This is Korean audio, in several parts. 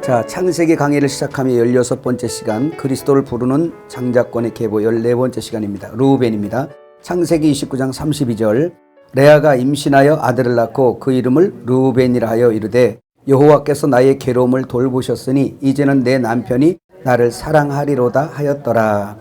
자, 창세기 강의를 시작하며 16번째 시간, 그리스도를 부르는 장자권의 계보 14번째 시간입니다. 르우벤입니다. 창세기 29장 32절, 레아가 임신하여 아들을 낳고 그 이름을 르우벤이라 하여 이르되 여호와께서 나의 괴로움을 돌보셨으니 이제는 내 남편이 나를 사랑하리로다 하였더라.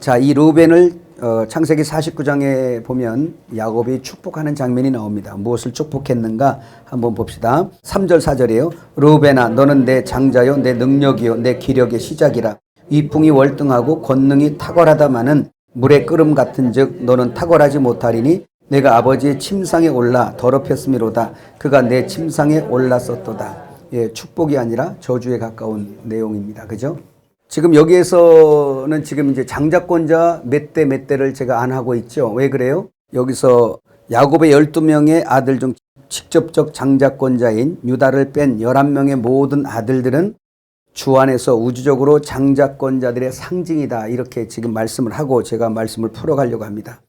자, 이 르우벤을 창세기 49장에 보면 야곱이 축복하는 장면이 나옵니다. 무엇을 축복했는가 한번 봅시다. 3절 4절이에요. 르우벤아, 너는 내 장자요 내 능력이요 내 기력의 시작이라. 위풍이 월등하고 권능이 탁월하다마는 물의 끓음 같은즉 너는 탁월하지 못하리니 내가 아버지의 침상에 올라 더럽혔음이로다. 그가 내 침상에 올랐었도다. 예, 축복이 아니라 저주에 가까운 내용입니다. 그죠? 지금 여기에서는 지금 이제 장자권자 몇 대 몇 대를 제가 안 하고 있죠. 왜 그래요? 여기서 야곱의 12명의 아들 중 직접적 장자권자인 유다를 뺀 11명의 모든 아들들은 주 안에서 우주적으로 장자권자들의 상징이다. 이렇게 지금 말씀을 하고 제가 말씀을 풀어가려고 합니다.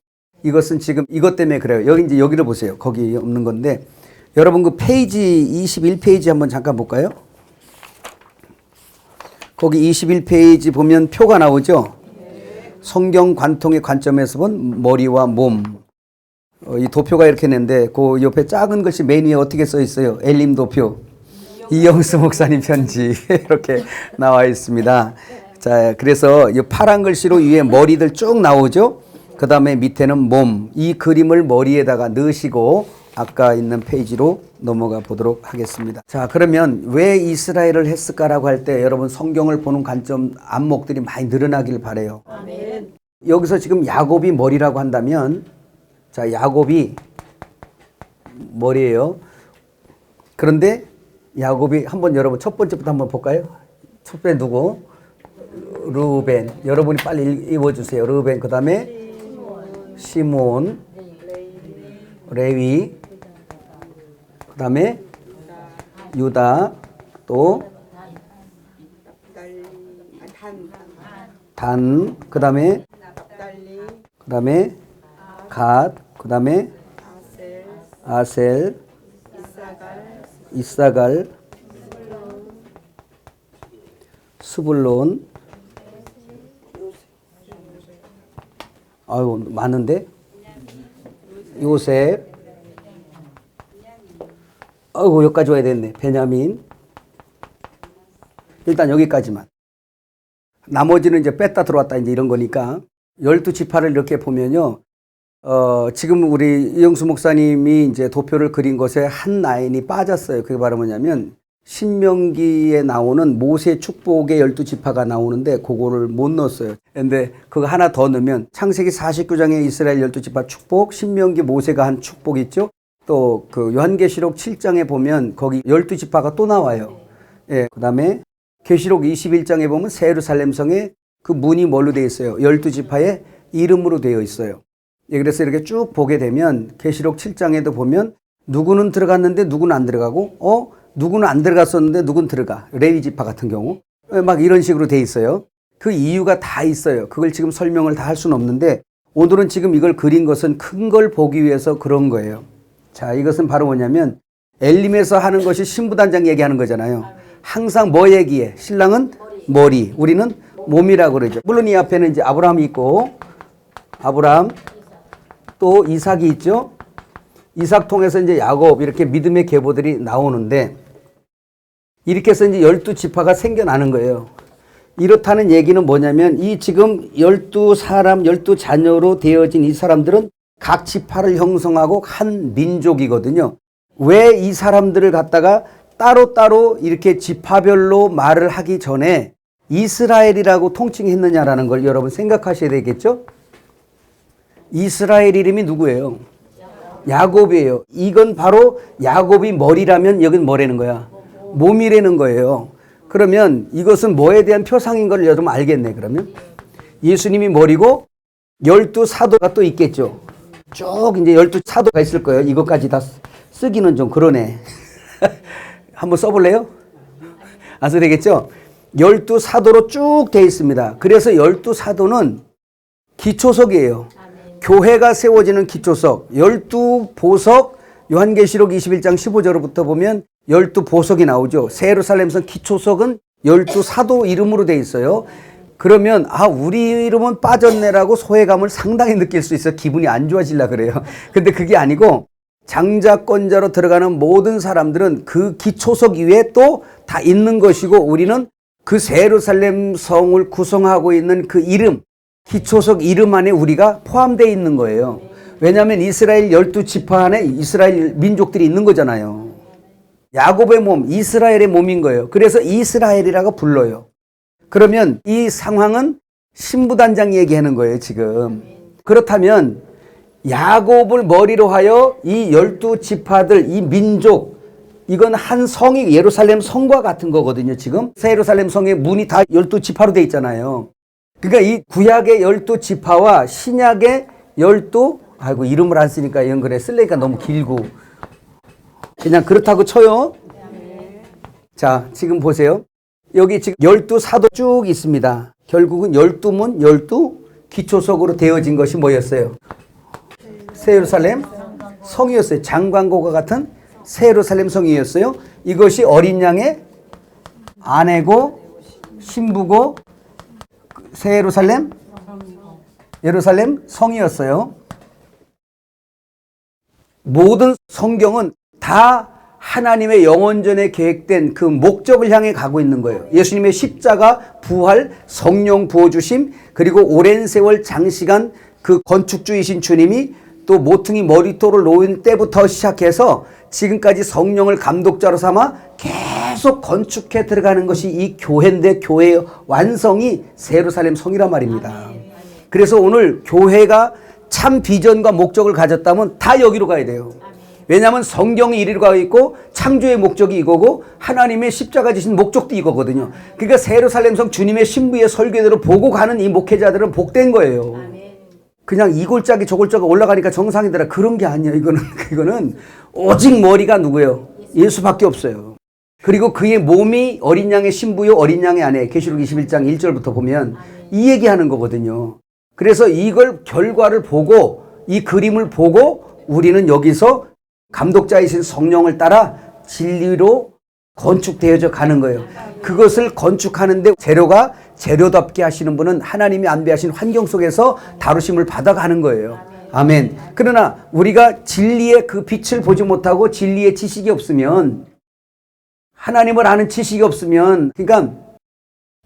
이것은 지금 이것 때문에 그래요. 여기 이제 여기를 보세요. 거기 없는 건데 여러분 그 페이지 21페이지 한번 잠깐 볼까요? 거기 21페이지 보면 표가 나오죠? 성경 관통의 관점에서 본 머리와 몸. 이 도표가 이렇게 있는데 그 옆에 작은 글씨 맨 위에 어떻게 써 있어요? 엘림 도표. 이영수 목사님 편지. 이렇게 나와 있습니다. 자, 그래서 이 파란 글씨로 위에 머리들 쭉 나오죠? 그 다음에 밑에는 몸. 이 그림을 머리에다가 넣으시고 아까 있는 페이지로 넘어가 보도록 하겠습니다. 자, 그러면 왜 이스라엘을 했을까라고 할 때 여러분 성경을 보는 관점 안목들이 많이 늘어나길 바라요. 아멘. 여기서 지금 야곱이 머리라고 한다면 자, 야곱이 머리예요. 그런데 야곱이 한번 여러분 첫 번째부터 한번 볼까요? 첫 번째 누구? 르우벤. 여러분이 빨리 읽어주세요. 르우벤. 그 다음에 시몬, 레위, 그 다음에 유다, 또 단, 그 다음에 갓, 그 다음에 아셀, 이사갈, 스불론. 아유, 많은데? 요셉. 아이고, 여기까지 와야 됐네. 베냐민. 일단 여기까지만. 나머지는 이제 뺐다 들어왔다 이제 이런 거니까. 12지파를 이렇게 보면요. 지금 우리 이영수 목사님이 이제 도표를 그린 것에 한 라인이 빠졌어요. 그게 바로 뭐냐면, 신명기에 나오는 모세 축복의 12지파가 나오는데, 그거를 못 넣었어요. 근데 그거 하나 더 넣으면, 창세기 49장의 이스라엘 12지파 축복, 신명기 모세가 한 축복 있죠? 또 그 요한계시록 7장에 보면 거기 12지파가 또 나와요. 예, 그 다음에 계시록 21장에 보면 새 예루살렘 성에 그 문이 뭘로 되어 있어요? 12지파의 이름으로 되어 있어요. 예, 그래서 이렇게 쭉 보게 되면 계시록 7장에도 보면 누구는 들어갔는데 누구는 안 들어가고 누구는 안 들어갔었는데 누구는 들어가. 레위 지파 같은 경우. 예, 막 이런 식으로 되어 있어요. 그 이유가 다 있어요. 그걸 지금 설명을 다 할 수는 없는데 오늘은 지금 이걸 그린 것은 큰 걸 보기 위해서 그런 거예요. 자, 이것은 바로 뭐냐면 엘림에서 하는 것이 신부단장 얘기하는 거잖아요. 항상 뭐 얘기해? 신랑은 머리, 우리는 몸이라고 그러죠. 물론 이 앞에는 이제 아브라함이 있고 아브라함 또 이삭이 있죠. 이삭 통해서 이제 야곱 이렇게 믿음의 계보들이 나오는데 이렇게 해서 이제 12지파가 생겨나는 거예요. 이렇다는 얘기는 뭐냐면 이 지금 12사람, 12자녀로 되어진 이 사람들은 각 지파를 형성하고 한 민족이거든요. 왜 이 사람들을 갖다가 따로따로 이렇게 지파별로 말을 하기 전에 이스라엘이라고 통칭했느냐라는 걸 여러분 생각하셔야 되겠죠? 이스라엘 이름이 누구예요? 야곱이에요. 이건 바로 야곱이 머리라면 여긴 뭐라는 거야? 몸이라는 거예요. 그러면 이것은 뭐에 대한 표상인 걸 여러분 알겠네. 그러면 예수님이 머리고 12사도가 또 있겠죠. 쭉 이제 12사도가 있을 거예요. 이것까지 다 쓰기는 좀 그러네. 한번 써볼래요? 안 써도 되겠죠? 12사도로 쭉 돼 있습니다. 그래서 12사도는 기초석이에요. 교회가 세워지는 기초석, 12보석 요한계시록 21장 15절부터 보면 12보석이 나오죠. 새 예루살렘성 기초석은 12사도 이름으로 돼 있어요. 그러면 우리 이름은 빠졌네라고 소외감을 상당히 느낄 수 있어. 기분이 안 좋아지려 그래요. 근데 그게 아니고 장자권자로 들어가는 모든 사람들은 그 기초석 이외에 또 다 있는 것이고, 우리는 그 새 예루살렘 성을 구성하고 있는 그 이름, 기초석 이름 안에 우리가 포함되어 있는 거예요. 왜냐하면 이스라엘 12지파 안에 이스라엘 민족들이 있는 거잖아요. 야곱의 몸, 이스라엘의 몸인 거예요. 그래서 이스라엘이라고 불러요. 그러면 이 상황은 신부단장 얘기하는 거예요, 지금. 그렇다면 야곱을 머리로 하여 이 12지파들, 이 민족, 이건 한 성이 예루살렘 성과 같은 거거든요, 지금. 새 예루살렘 성의 문이 다 12지파로 돼 있잖아요. 그러니까 이 구약의 12지파와 신약의 12, 이름을 안 쓰니까 연결해 쓰려니까 너무 길고. 그냥 그렇다고 쳐요. 자, 지금 보세요. 여기 지금 12사도 쭉 있습니다. 결국은 12문, 12기초석으로 되어진 것이 뭐였어요? 새 예루살렘 성이었어요. 장광고가 같은 새 예루살렘 성이었어요. 이것이 어린 양의 아내고 신부고 새 예루살렘 성이었어요. 모든 성경은 다 하나님의 영원전에 계획된 그 목적을 향해 가고 있는 거예요. 예수님의 십자가, 부활, 성령 부어주심, 그리고 오랜 세월 장시간 그 건축주이신 주님이 또 모퉁이 머리돌을 놓은 때부터 시작해서 지금까지 성령을 감독자로 삼아 계속 건축해 들어가는 것이 이 교회인데, 교회의 완성이 새 예루살렘 성이란 말입니다. 그래서 오늘 교회가 참 비전과 목적을 가졌다면 다 여기로 가야 돼요. 왜냐하면 성경이 이리로 가고 있고 창조의 목적이 이거고 하나님의 십자가 지신 목적도 이거거든요. 그러니까 새 예루살렘 성 주님의 신부의 설계대로 보고 가는 이 목회자들은 복된 거예요. 그냥 이 골짜기 저 골짜기 올라가니까 정상이더라, 그런 게 아니에요. 이거는 오직 머리가 누구예요? 예수밖에 없어요. 그리고 그의 몸이 어린 양의 신부요 어린 양의 아내. 계시록 21장 1절부터 보면 이 얘기하는 거거든요. 그래서 이걸 결과를 보고 이 그림을 보고 우리는 여기서 감독자이신 성령을 따라 진리로 건축되어져 가는 거예요. 그것을 건축하는데 재료가 재료답게 하시는 분은 하나님이 안배하신 환경 속에서 다루심을 받아가는 거예요. 아멘. 그러나 우리가 진리의 그 빛을 보지 못하고 진리의 지식이 없으면, 하나님을 아는 지식이 없으면, 그러니까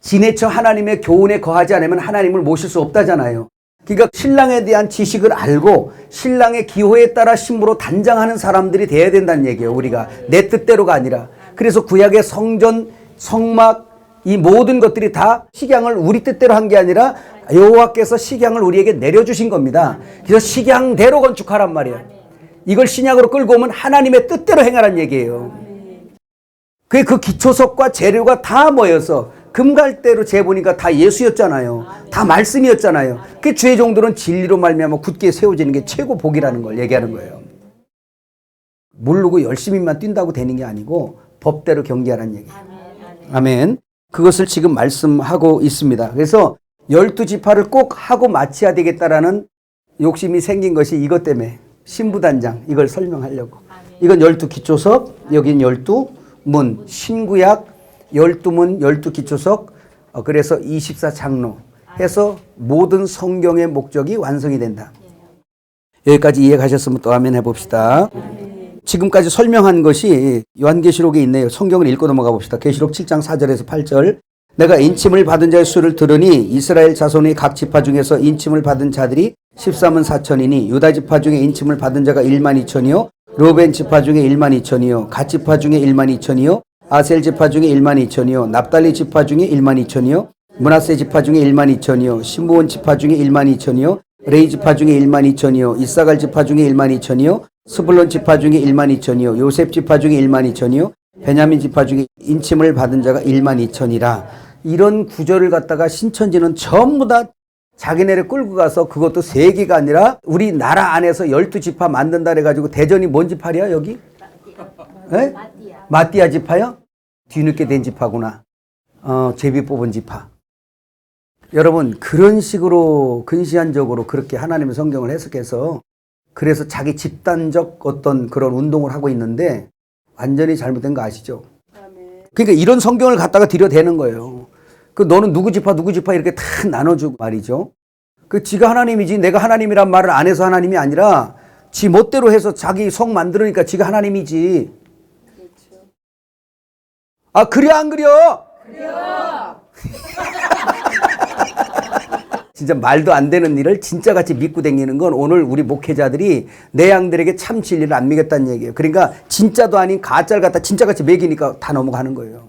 지내쳐 하나님의 교훈에 거하지 않으면 하나님을 모실 수 없다잖아요. 그러니까 신랑에 대한 지식을 알고 신랑의 기호에 따라 신부로 단장하는 사람들이 돼야 된다는 얘기예요. 우리가 내 뜻대로가 아니라. 그래서 구약의 성전, 성막, 이 모든 것들이 다 식양을 우리 뜻대로 한 게 아니라 여호와께서 식양을 우리에게 내려주신 겁니다. 그래서 식양대로 건축하란 말이에요. 이걸 신약으로 끌고 오면 하나님의 뜻대로 행하라는 얘기예요. 그 기초석과 재료가 다 모여서 금갈대로 재보니까 다 예수였잖아요. 다 말씀이었잖아요. 그 주의 종들은 진리로 말미암아 굳게 세워지는 게 최고 복이라는 걸 얘기하는 거예요. 모르고 열심히만 뛴다고 되는 게 아니고 법대로 경계하라는 얘기예요. 아멘. 그것을 지금 말씀하고 있습니다. 그래서 12지파를 꼭 하고 마쳐야 되겠다라는 욕심이 생긴 것이 이것 때문에 신부단장, 이걸 설명하려고. 이건 12기초석, 여긴 12문, 신구약 12문, 12기초석, 그래서 24장로 해서 모든 성경의 목적이 완성이 된다. 여기까지 이해가셨으면 또 아멘 해봅시다. 지금까지 설명한 것이 요한계시록에 있네요. 성경을 읽고 넘어가 봅시다. 계시록 7장 4절에서 8절. 내가 인침을 받은 자의 수를 들으니 이스라엘 자손의 각 지파 중에서 인침을 받은 자들이 13만 4천이니 유다 지파 중에 인침을 받은 자가 1만 2천이요 르우벤 지파 중에 1만 2천이요 갓 지파 중에 1만 2천이요 아셀 지파 중에 1만 2천이요 납달리 지파 중에 1만 2천이요 므낫세 지파 중에 1만 2천이요 시므온 지파 중에 1만 2천이요 레이 지파 중에 1만 2천이요 이사갈 지파 중에 1만 2천이요 스불론 지파 중에 1만 2천이요 요셉 지파 중에 1만 2천이요 베냐민 지파 중에 인침을 받은 자가 1만 2천이라. 이런 구절을 갖다가 신천지는 전부 다 자기네를 끌고 가서 그것도 세계가 아니라 우리나라 안에서 12지파 만든다 그래가지고 대전이 뭔 지파야 여기? 네? 마띠아 지파요? 뒤늦게 된 지파구나. 제비 뽑은 지파. 여러분 그런 식으로 근시안적으로 그렇게 하나님의 성경을 해석해서 그래서 자기 집단적 어떤 그런 운동을 하고 있는데 완전히 잘못된 거 아시죠? 그러니까 이런 성경을 갖다가 들여대는 거예요. 그 너는 누구 지파 이렇게 다 나눠주고 말이죠. 그 지가 하나님이지 내가 하나님이란 말을 안 해서 하나님이 아니라 지 멋대로 해서 자기 성 만들으니까 지가 하나님이지. 그렇죠. 아 그려 안 그려? 그려. 진짜 말도 안 되는 일을 진짜같이 믿고 다니는 건 오늘 우리 목회자들이 내 양들에게 참 진리를 안 믿겠다는 얘기예요. 그러니까 진짜도 아닌 가짜를 갖다 진짜같이 매기니까 다 넘어가는 거예요.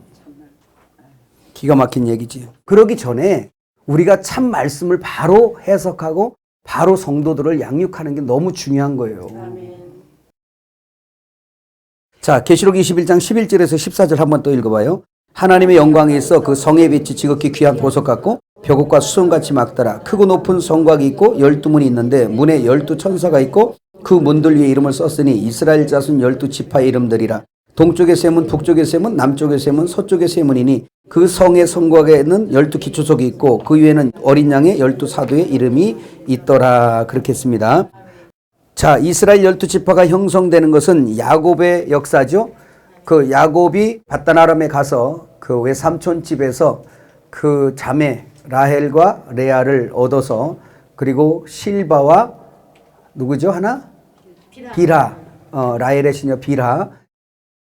기가 막힌 얘기지. 그러기 전에 우리가 참 말씀을 바로 해석하고 바로 성도들을 양육하는 게 너무 중요한 거예요. 자, 계시록 21장 11절에서 14절 한번 또 읽어봐요. 하나님의 영광이 있어 그 성의 빛이 지극히 귀한 보석 같고 벽옥과 수성같이 막더라. 크고 높은 성곽이 있고 12문이 있는데 문에 12천사가 있고 그 문들 위에 이름을 썼으니 이스라엘 자손 12지파의 이름들이라. 동쪽의 세 문, 북쪽의 세 문, 남쪽의 세 문, 서쪽의 세 문이니 그 성의 성곽에는 12기초석이 있고 그 위에는 어린 양의 12사도의 이름이 있더라. 그렇게 했습니다. 자, 이스라엘 12지파가 형성되는 것은 야곱의 역사죠. 그 야곱이 밧단아람에 가서 그 외삼촌 집에서 그 자매 라헬과 레아를 얻어서 그리고 실바와 누구죠? 하나? 비라. 라헬의 시녀 비라.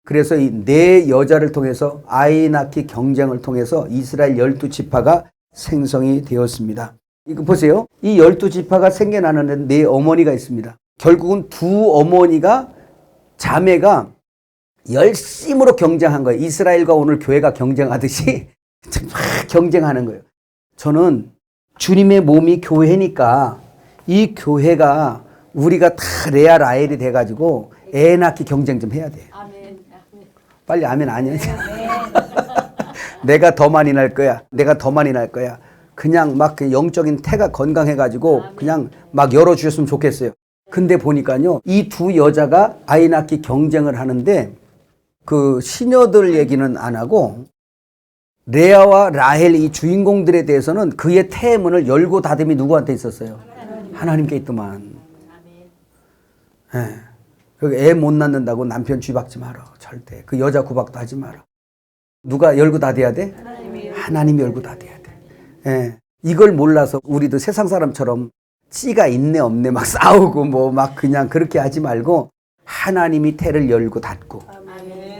그래서 이 네 여자를 통해서 아이 낳기 경쟁을 통해서 이스라엘 12지파가 생성이 되었습니다. 이거 보세요. 이 12지파가 생겨나는 네 어머니가 있습니다. 결국은 두 어머니가 자매가 열심으로 경쟁한 거예요. 이스라엘과 오늘 교회가 경쟁하듯이 막 경쟁하는 거예요. 저는 주님의 몸이 교회니까 이 교회가 우리가 다 레아 라헬이 돼가지고 애 낳기 경쟁 좀 해야 돼. 빨리 아멘 아니야. 내가 더 많이 날 거야. 내가 더 많이 날 거야. 그냥 막 영적인 태가 건강해가지고 그냥 막 열어주셨으면 좋겠어요. 근데 보니까요, 이 두 여자가 아이 낳기 경쟁을 하는데 그 시녀들 얘기는 안 하고 레아와 라헬 이 주인공들에 대해서는 그의 태문을 열고 닫음이 누구한테 있었어요? 하나님께 있더만. 애 못 낳는다고 남편 쥐박지 마라. 절대. 그 여자 구박도 하지 마라. 누가 열고 닫아야 돼? 하나님이 열고 닫아야 돼. 이걸 몰라서 우리도 세상 사람처럼 씨가 있네 없네 막 싸우고 뭐 막 그냥 그렇게 하지 말고 하나님이 태를 열고 닫고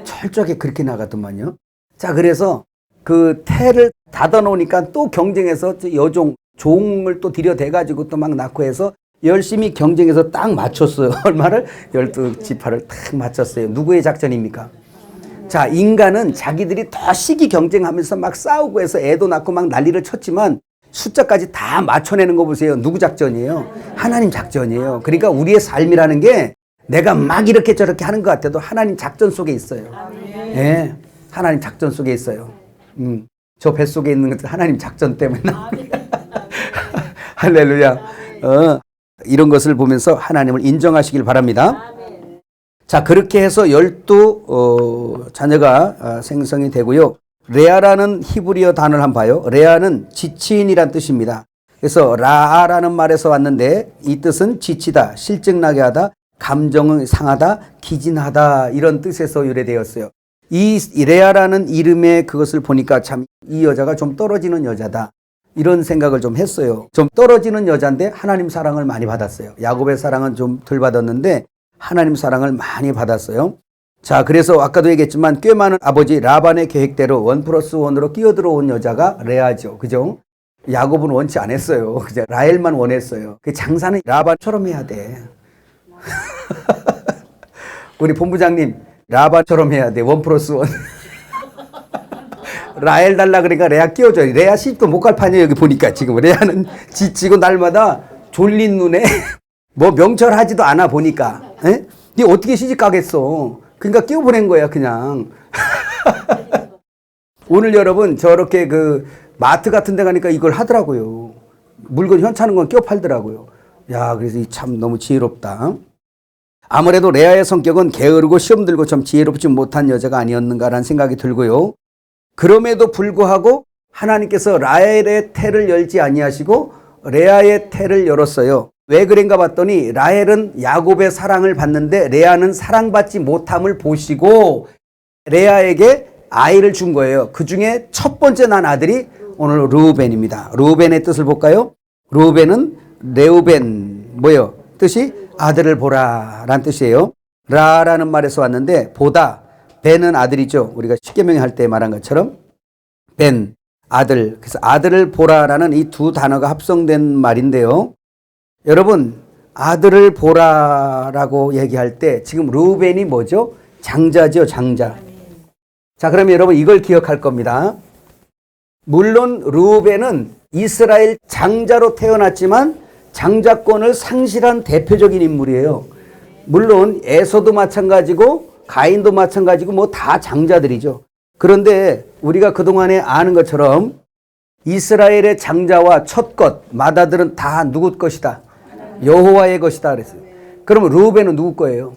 철저하게 그렇게 나가더만요. 자, 그래서 그 태를 닫아 놓으니까 또 경쟁해서 여종 종을 또 들여대가지고 또 막 낳고 해서 열심히 경쟁해서 딱 맞췄어요. 얼마를? 12지파를 딱 맞췄어요. 누구의 작전입니까? 자, 인간은 자기들이 더 시기 경쟁하면서 막 싸우고 해서 애도 낳고 막 난리를 쳤지만 숫자까지 다 맞춰내는 거 보세요. 누구 작전이에요? 하나님 작전이에요. 그러니까 우리의 삶이라는 게 내가 막 이렇게 저렇게 하는 것 같아도 하나님 작전 속에 있어요. 예, 하나님 작전 속에 있어요. 저 뱃속에 있는 것도 하나님 작전 때문에 할렐루야. 이런 것을 보면서 하나님을 인정하시길 바랍니다. 자, 그렇게 해서 12 자녀가 생성이 되고요. 레아라는 히브리어 단어를 한번 봐요. 레아는 지친이란 뜻입니다. 그래서 라아라는 말에서 왔는데 이 뜻은 지치다, 실증나게 하다, 감정을 상하다, 기진하다 이런 뜻에서 유래되었어요. 이 레아라는 이름의 그것을 보니까 참 이 여자가 좀 떨어지는 여자다. 이런 생각을 좀 했어요. 좀 떨어지는 여자인데 하나님 사랑을 많이 받았어요. 야곱의 사랑은 좀 덜 받았는데 하나님 사랑을 많이 받았어요. 자, 그래서 아까도 얘기했지만 꽤 많은 아버지 라반의 계획대로 1+1으로 끼어들어온 여자가 레아죠. 그죠? 야곱은 원치 않았어요. 그죠? 라헬만 원했어요. 그 장사는 라반처럼 해야 돼. 우리 본부장님, 라반처럼 해야 돼. 1+1. 라헬 달라 그러니까 레아 끼워줘요. 레아 시집도 못 갈 판이에요. 여기 보니까 지금 레아는 지치고 날마다 졸린 눈에 뭐 명철하지도 않아 보니까. 에? 니 어떻게 시집 가겠어? 그러니까 끼워보낸 거야 그냥. 오늘 여러분 저렇게 그 마트 같은 데 가니까 이걸 하더라고요. 물건 현찮은 건 끼워 팔더라고요. 야, 그래서 참 너무 지혜롭다. 아무래도 레아의 성격은 게으르고 시험 들고 좀 지혜롭지 못한 여자가 아니었는가라는 생각이 들고요. 그럼에도 불구하고 하나님께서 라헬의 태를 열지 아니하시고 레아의 태를 열었어요. 왜 그런가 봤더니 라헬은 야곱의 사랑을 받는데 레아는 사랑받지 못함을 보시고 레아에게 아이를 준 거예요. 그 중에 첫 번째 난 아들이 오늘 르우벤입니다. 르우벤의 뜻을 볼까요? 르우벤은 레우벤 뭐예요? 뜻이 아들을 보라 라는 뜻이에요. 라라는 말에서 왔는데 보다, 벤은 아들이죠. 우리가 십계명에 할 때 말한 것처럼 벤, 아들. 그래서 아들을 보라라는 이 두 단어가 합성된 말인데요. 여러분, 아들을 보라라고 얘기할 때 지금 르우벤이 뭐죠? 장자죠, 장자. 자, 그러면 여러분 이걸 기억할 겁니다. 물론 르우벤은 이스라엘 장자로 태어났지만 장자권을 상실한 대표적인 인물이에요. 물론 에서도 마찬가지고 가인도 마찬가지고 뭐 다 장자들이죠. 그런데 우리가 그동안에 아는 것처럼 이스라엘의 장자와 첫것, 맏아들은 다 누구 것이다? 여호와의 것이다 그랬어요. 그러면 르우벤은 누구 거예요?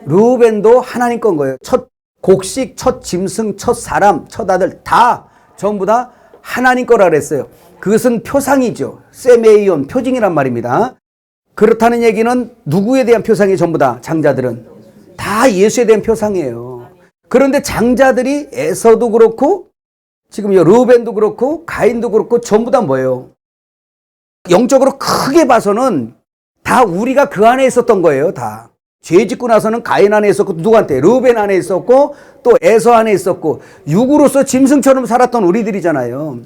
르우벤도 하나님 건 거예요. 첫 곡식, 첫 짐승, 첫 사람, 첫 아들 다 전부 다 하나님 거라 그랬어요. 그것은 표상이죠. 세메이온, 표징이란 말입니다. 그렇다는 얘기는 누구에 대한 표상이 전부 다 장자들은 다 예수에 대한 표상이에요. 그런데 장자들이 에서도 그렇고 지금 르우벤도 그렇고 가인도 그렇고 전부 다 뭐예요? 영적으로 크게 봐서는 다 우리가 그 안에 있었던 거예요. 다. 죄 짓고 나서는 가인 안에 있었고 누구한테? 르우벤 안에 있었고 또 에서 안에 있었고 육으로서 짐승처럼 살았던 우리들이잖아요.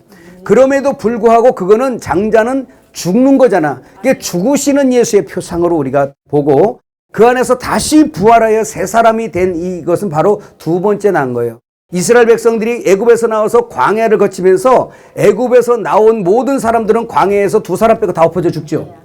그럼에도 불구하고 그거는 장자는 죽는 거잖아. 그게 죽으시는 예수의 표상으로 우리가 보고 그 안에서 다시 부활하여 새 사람이 된 이것은 바로 두 번째 난 거예요. 이스라엘 백성들이 애굽에서 나와서 광야를 거치면서 애굽에서 나온 모든 사람들은 광야에서 두 사람 빼고 다 엎어져 죽죠.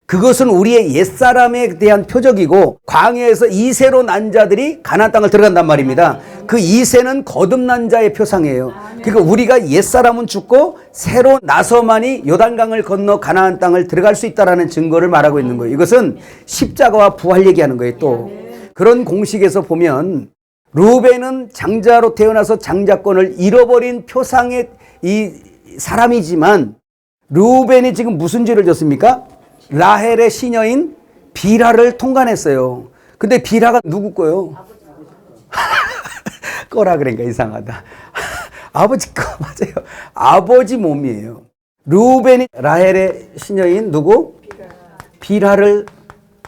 그것은 우리의 옛사람에 대한 표적이고 광야에서 이세로 난 자들이 가나안 땅을 들어간단 말입니다. 그 이세는 거듭난 자의 표상이에요. 그러니까 우리가 옛사람은 죽고 새로 나서만이 요단강을 건너 가나안 땅을 들어갈 수 있다는 증거를 말하고 있는 거예요. 이것은 십자가와 부활 얘기하는 거예요. 또 그런 공식에서 보면 르우벤은 장자로 태어나서 장자권을 잃어버린 표상의 이 사람이지만 르우벤이 지금 무슨 죄를 졌습니까? 라헬의 시녀인 비라를 통간했어요. 근데 비라가 누구 거요? 거라 그러니까 이상하다. 아버지 거 맞아요. 아버지 몸이에요. 르우벤이 라헬의 시녀인 누구? 비라를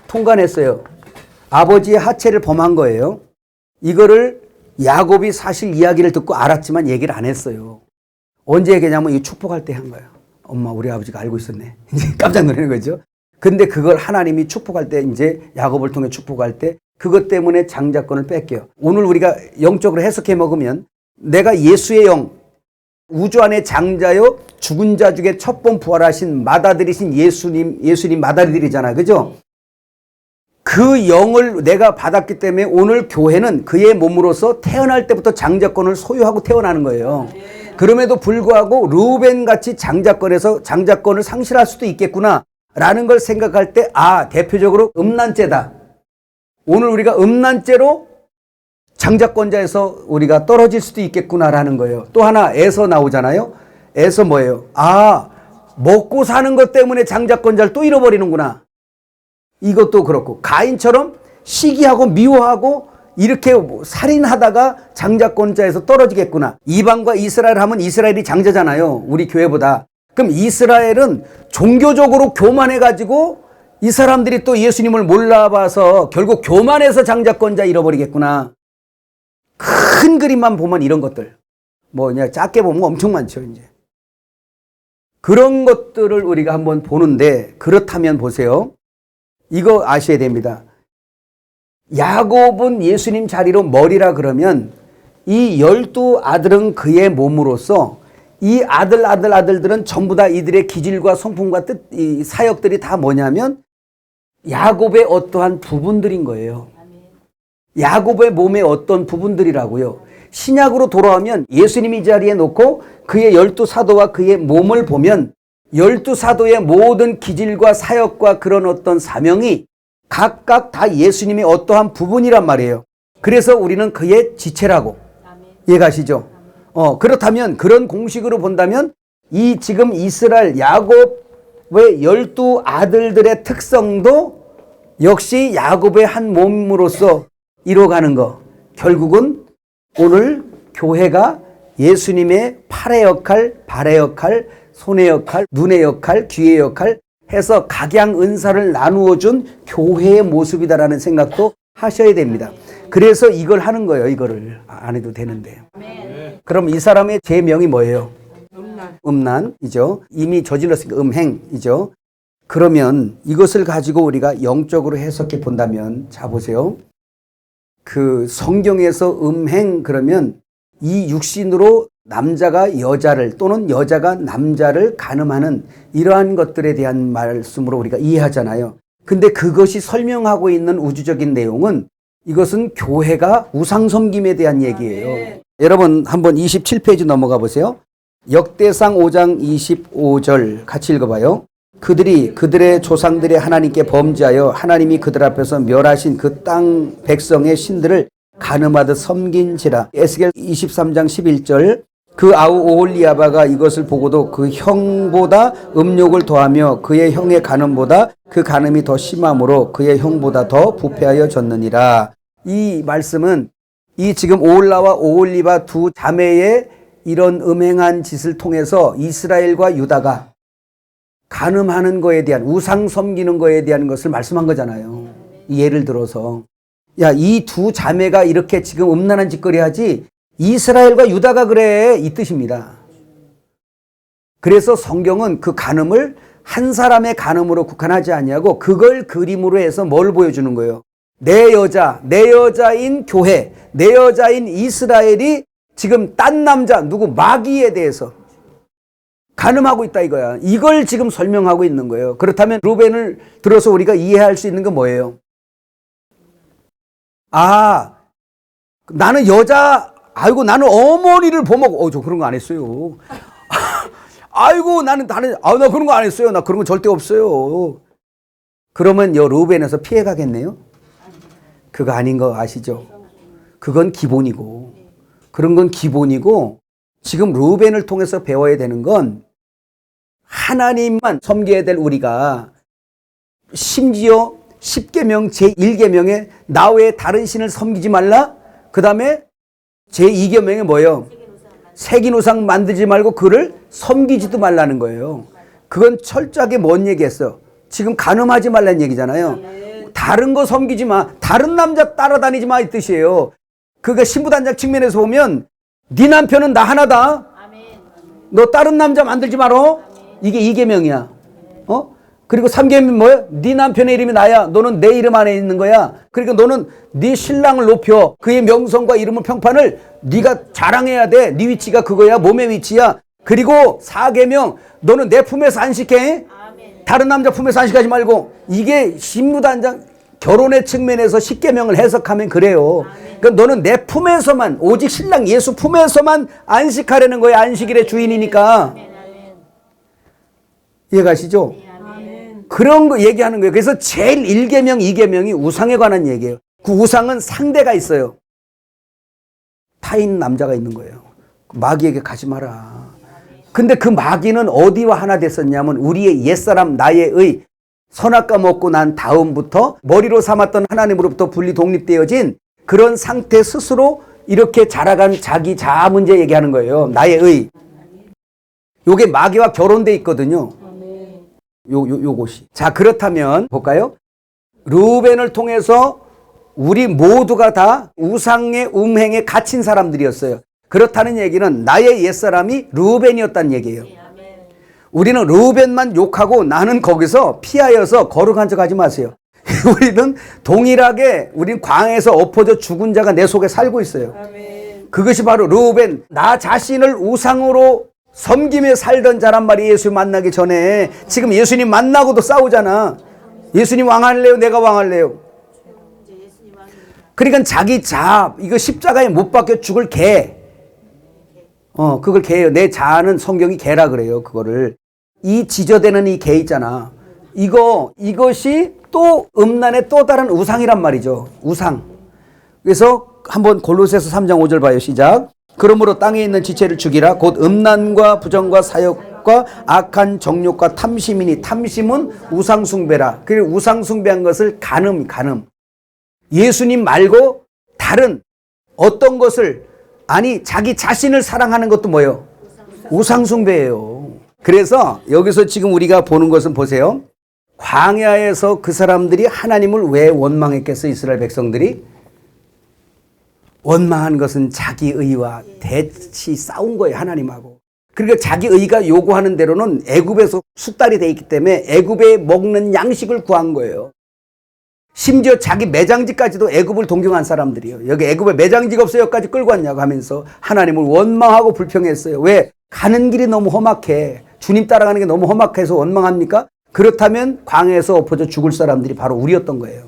통간했어요. 아버지의 하체를 범한 거예요. 이거를 야곱이 사실 이야기를 듣고 알았지만 얘기를 안 했어요. 언제 얘기냐면 이 축복할 때 한 거예요. 엄마 우리 아버지가 알고 있었네. 이제 깜짝 놀라는 거죠. 근데 그걸 하나님이 축복할 때 이제 야곱을 통해 축복할 때 그것 때문에 장자권을 뺏겨요. 오늘 우리가 영적으로 해석해 먹으면 내가 예수의 영, 우주 안의 장자요 죽은 자 중에 첫 번 부활하신 맏아들이신 예수님 맏아들이잖아요. 그죠? 그 영을 내가 받았기 때문에 오늘 교회는 그의 몸으로서 태어날 때부터 장자권을 소유하고 태어나는 거예요. 그럼에도 불구하고 르우벤 같이 장자권에서 장자권을 상실할 수도 있겠구나 라는 걸 생각할 때 대표적으로 음란죄다. 오늘 우리가 음란죄로 장자권자에서 우리가 떨어질 수도 있겠구나라는 거예요. 또 하나 에서 나오잖아요. 에서 뭐예요? 먹고 사는 것 때문에 장자권자를 또 잃어버리는구나. 이것도 그렇고 가인처럼 시기하고 미워하고 이렇게 살인하다가 장자권자에서 떨어지겠구나. 이방과 이스라엘 하면 이스라엘이 장자잖아요. 우리 교회보다. 그럼 이스라엘은 종교적으로 교만해가지고 이 사람들이 또 예수님을 몰라봐서 결국 교만해서 장자권자 잃어버리겠구나. 큰 그림만 보면 이런 것들. 그냥 작게 보면 엄청 많죠, 이제. 그런 것들을 우리가 한번 보는데, 그렇다면 보세요. 이거 아셔야 됩니다. 야곱은 예수님 자리로 머리라 그러면 이 12 아들은 그의 몸으로서 이 아들들은 전부 다 이들의 기질과 성품과 뜻, 이 사역들이 다 뭐냐면 야곱의 어떠한 부분들인 거예요. 야곱의 몸의 어떤 부분들이라고요. 신약으로 돌아오면 예수님이 이 자리에 놓고 그의 12 사도와 그의 몸을 보면 12 사도의 모든 기질과 사역과 그런 어떤 사명이 각각 다 예수님의 어떠한 부분이란 말이에요. 그래서 우리는 그의 지체라고. 이해가시죠? 그렇다면 그런 공식으로 본다면 이 지금 이스라엘 야곱 왜 12아들들의 특성도 역시 야곱의 한 몸으로서 이루어가는 거. 결국은 오늘 교회가 예수님의 팔의 역할, 발의 역할, 손의 역할, 눈의 역할, 귀의 역할 해서 각양 은사를 나누어 준 교회의 모습이다라는 생각도 하셔야 됩니다. 그래서 이걸 하는 거예요. 이거를 안 해도 되는데. 그럼 이 사람의 제명이 뭐예요? 음란이죠. 이미 저질렀으니까 음행이죠. 그러면 이것을 가지고 우리가 영적으로 해석해 본다면, 자 보세요. 그 성경에서 음행 그러면 이 육신으로 남자가 여자를 또는 여자가 남자를 간음하는 이러한 것들에 대한 말씀으로 우리가 이해하잖아요. 근데 그것이 설명하고 있는 우주적인 내용은 이것은 교회가 우상 섬김에 대한 얘기예요. 여러분 한번 27페이지 넘어가 보세요. 역대상 5장 25절 같이 읽어봐요. 그들이 그들의 조상들의 하나님께 범죄하여 하나님이 그들 앞에서 멸하신 그 땅 백성의 신들을 간음하듯 섬긴지라. 에스겔 23장 11절 그 아우 오홀리아바가 이것을 보고도 그 형보다 음욕을 더하며 그의 형의 간음보다 그 간음이 더 심함으로 그의 형보다 더 부패하여 졌느니라. 이 말씀은 이 지금 오홀라와 오홀리바 두 자매의 이런 음행한 짓을 통해서 이스라엘과 유다가 간음하는 거에 대한, 우상 섬기는 거에 대한 것을 말씀한 거잖아요. 예를 들어서 야, 이 두 자매가 이렇게 지금 음란한 짓거리 하지 이스라엘과 유다가 그래, 이 뜻입니다. 그래서 성경은 그 간음을 한 사람의 간음으로 국한하지 아니하고 그걸 그림으로 해서 뭘 보여주는 거예요? 내 여자인 교회, 내 여자인 이스라엘이 지금 딴 남자, 누구 마귀에 대해서 간음하고 있다 이거야. 이걸 지금 설명하고 있는 거예요. 그렇다면 루벤을 들어서 우리가 이해할 수 있는 건 뭐예요? 아, 나는 아이고 나는 어머니를 보먹고, 저 그런 거 안 했어요. 아이고 나 그런 거 안 했어요. 나 그런 거 절대 없어요. 그러면 루벤에서 피해 가겠네요? 그거 아닌 거 아시죠? 그건 기본이고, 그런 건 기본이고, 지금 루벤을 통해서 배워야 되는 건 하나님만 섬겨야 될 우리가, 심지어 10계명 제1계명에 나 외에 다른 신을 섬기지 말라. 그 다음에 제2계명에 뭐예요? 새긴 우상 만들지 말고 그를 섬기지도 말라는 거예요. 그건 철저하게 뭔 얘기했어? 지금 간음하지 말라는 얘기잖아요. 다른 거 섬기지 마, 다른 남자 따라다니지 마 이 뜻이에요. 그러니까 신부단장 측면에서 보면 네 남편은 나 하나다. 너 다른 남자 만들지 말어. 이게 2계명이야. 그리고 3계명이 뭐야? 네 남편의 이름이 나야. 너는 내 이름 안에 있는 거야. 그러니까 너는 네 신랑을 높여 그의 명성과 이름을 평판을 네가 자랑해야 돼. 네 위치가 그거야. 몸의 위치야. 그리고 4계명 너는 내 품에서 안식해. 다른 남자 품에서 안식하지 말고. 이게 신부단장 결혼의 측면에서 10계명을 해석하면 그래요. 그러니까 너는 내 품에서만, 오직 신랑 예수 품에서만 안식하려는 거야. 안식일의 주인이니까. 이해가시죠? 그런 거 얘기하는 거예요. 그래서 제일 1계명, 2계명이 우상에 관한 얘기예요. 그 우상은 상대가 있어요. 타인 남자가 있는 거예요. 마귀에게 가지 마라. 근데 그 마귀는 어디와 하나 됐었냐면 우리의 옛사람 나의 의, 선악과 먹고 난 다음부터 머리로 삼았던 하나님으로부터 분리 독립되어진 그런 상태 스스로 이렇게 자라간 자기 자아 문제 얘기하는 거예요. 나의 의. 요게 마귀와 결혼돼 있거든요. 요것이. 자, 그렇다면 볼까요? 루벤을 통해서 우리 모두가 다 우상의 음행에 갇힌 사람들이었어요. 그렇다는 얘기는 나의 옛사람이 루벤이었다는 얘기예요. 우리는 루벤만 욕하고 나는 거기서 피하여서 거룩한 척 하지 마세요. 우리는 동일하게 우리는 광에서 엎어져 죽은 자가 내 속에 살고 있어요. 그것이 바로 루벤, 나 자신을 우상으로 섬기며 살던 자란 말이 예수 만나기 전에. 지금 예수님 만나고도 싸우잖아. 예수님 왕할래요? 내가 왕할래요? 그러니까 자기 자아, 이거 십자가에 못 박혀 죽을 개. 그걸 개예요. 내 자아는 성경이 개라 그래요. 그거를. 이 지저대는 이 개 있잖아. 이것이 또 음란의 또 다른 우상이란 말이죠. 우상. 그래서 한번 골로새서 3장 5절 봐요. 시작. 그러므로 땅에 있는 지체를 죽이라. 곧 음란과 부정과 사욕과 생각과 악한 정욕과 탐심이니 탐심은 우상숭배라. 그리고 우상숭배한 것을 간음. 예수님 말고 다른 어떤 것을 아니 자기 자신을 사랑하는 것도 뭐예요? 우상숭배예요. 그래서 여기서 지금 우리가 보는 것은 보세요. 광야에서 그 사람들이 하나님을 왜 원망했겠어? 이스라엘 백성들이 원망한 것은 자기 의와 대치 싸운 거예요. 하나님하고. 그러니까 자기 의가 요구하는 대로는 애굽에서 숙달이 돼 있기 때문에 애굽에 먹는 양식을 구한 거예요. 심지어 자기 매장지까지도 애굽을 동경한 사람들이에요. 여기 애굽에 매장지가 없어요까지 끌고 왔냐고 하면서 하나님을 원망하고 불평했어요. 왜? 가는 길이 너무 험악해. 주님 따라가는 게 너무 험악해서 원망합니까? 그렇다면 광야에서 엎어져 죽을 사람들이 바로 우리였던 거예요.